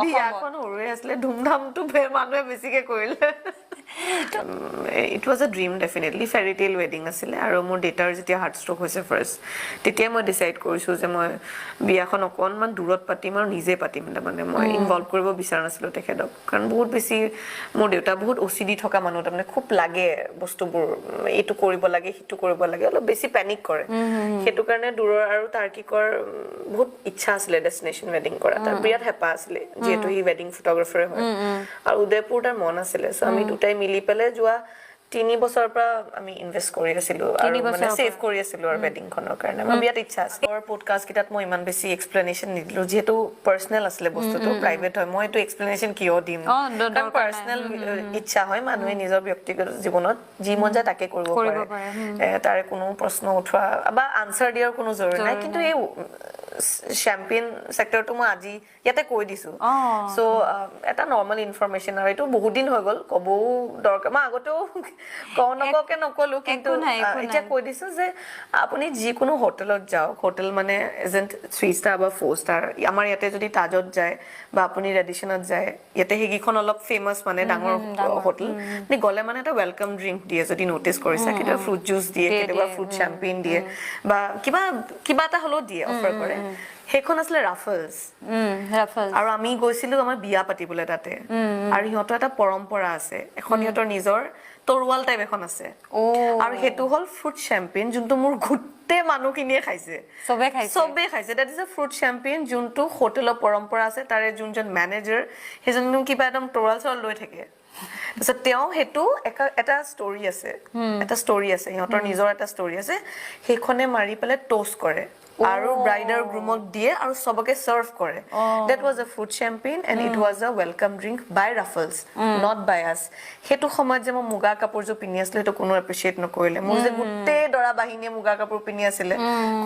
বিয়াখন সৰুৱে আছিলে ধুমধামটো মানুহে বেছিকে কৰিলে it was a dream definitely fairy tale wedding asile aru mor datar jetia heart stroke hoise first tetia moi decide korisu je moi biyakhon okonman durot patim aru nije patim mane moi involve koribo bichara nasilo tekhedok karon bahut beshi mor deuta bahut ocd thoka manu tamne khub lage bostubur etu koribo lage hitu koribo lage olo beshi panic kore hetu karone duror aru tarkikor bahut ichha asile destination wedding kora tar birat hepa asile jetu hi wedding photographer hoy aru udaipur tar mon asile so ami dutai মিলি পেলে যোৱা 3 বছৰৰ পৰা আমি invest কৰি আছিলো আৰু মানে সেভ কৰি আছিলো আৰু বেডিং খনৰ কাৰণে মই বিয়াত ইচ্ছা আছে আৰু পডকাষ্ট কিটাত মই ইমান বেছি এক্সপ্লেনেশন নিদিলো যেহেতু পাৰ্সোনাল আছিলে বস্তুটো প্ৰাইভেট হয় মই তো এক্সপ্লেনেশন কিয় দিম কাৰণ পাৰ্সোনাল ইচ্ছা হয় মানুহে নিজৰ ব্যক্তিগত জীৱনত যি মন যায় তাকে কৰিব পাৰে তাৰে কোনো প্ৰশ্ন উঠোৱা বা আনসাৰ দিয়াৰ কোনো জৰুৰী নাই কিন্তু এই চেম্পিয়ন সেক্টৰটো মই আজি ইয়াতে কৈ দিছো সো এটা নৰমাল ইনফৰমেশন আৰু এটো বহুত দিন হৈ গল কবও দৰকাৰ মই আগতেও কওনককে নকলো কিন্তু এটা কৈ দিছো যে আপুনি যি কোনো হোটেলত যাও হোটেল মানে এজেন্ট 3 স্টাৰ বা 4 স্টাৰ আমাৰ ইয়াতে যদি তাজত যায় বা আপুনি ৰেডিশনত যায় ইয়াতে হেগিখন অলপ ফেমাস মানে ডাঙৰ হোটেল নি গলে মানে এটা ওয়েলকাম ড্ৰিংক দিয়ে যদি নোটিস কৰিছা কিটা ফ্ৰুট জুস দিয়ে কিবা ফ্ৰুট চ্যাম্পেন দিয়ে বা কিবা এটা হলো দিয়ে অফাৰ কৰে হেখন আসলে ৰাফলস আৰু আমি গৈছিলো আমাৰ বিয়া পাতিবলে তাতে আৰু হিহঁতৰ এটা পৰম্পৰা আছে এখন হিহঁতৰ নিজৰ তৰৱাল টাইপ এখন আছে আৰু হেতু হল ফ্ৰুট চ্যাম্পেন যোনটো মোৰ গুটে মানুহখিনিয়ে খাইছে সবে খাইছে দ্যাট ইজ আ ফ্ৰুট চ্যাম্পেন যোনটো হোটেলৰ পৰম্পৰা আছে তাৰে যোনজন ম্যানেজাৰ হেজননো কিবা একদম তৰৱাল চল লৈ থাকে so তেওঁ হেতু এটা ষ্টৰী আছে হিহঁতৰ নিজৰ এটা ষ্টৰী আছে হেখনে মাৰি পেলে টোস্ট কৰে আৰু ব্ৰাইডাৰ গ্ৰুমক দিয়ে আৰু সবকে সাৰ্ভ কৰে that was a food champagne and it was a welcome drink by Raffles not by us হেতু সময়ত যে মই মুগা কাপোৰ যে পিনি আছিল তো কোনো এপ্ৰিশিয়েট নকৰিলে মোৰ যে গুটে দৰা বাহিনীয়ে মুগা কাপোৰ পিনি আছিল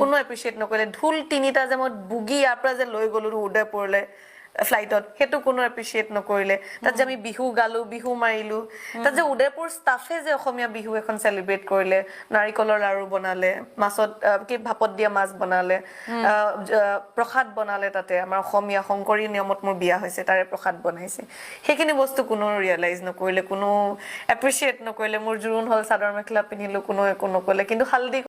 কোনো এপ্ৰিশিয়েট নকৰিলে ঢোল তিনিটা যে মই বুগি আপৰা যে লৈ গলো উদয়পুৰলে ফ্লাইটত হেতু কোনো এপ্ৰিশিয়েট নকৰিলে তাত যে আমি বিহু গালো বিহু মাৰিলো তাত যে উদয়পুৰ ষ্টাফে যে অসমীয়া বিহু এখন সেলিব্ৰেট কৰিলে নাৰিকলৰ লাৰু বনালে মাছত কি ভাপত দিয়া মাছ বনালে প্ৰসাদ বনালে তাতে আমাৰ অসমীয়া শংকৰী নিয়মত মোৰ বিয়া হৈছে তাৰে প্ৰসাদ বনাইছে হেখিনি বস্তু কোনো ৰিয়েলাইজ নকৰিলে কোনো এপ্ৰিশিয়েট নকৰিলে মোৰ জুৰুন হল চাদৰ মেখলা পিনিলো কোনো একো নকলে কিন্তু হালদি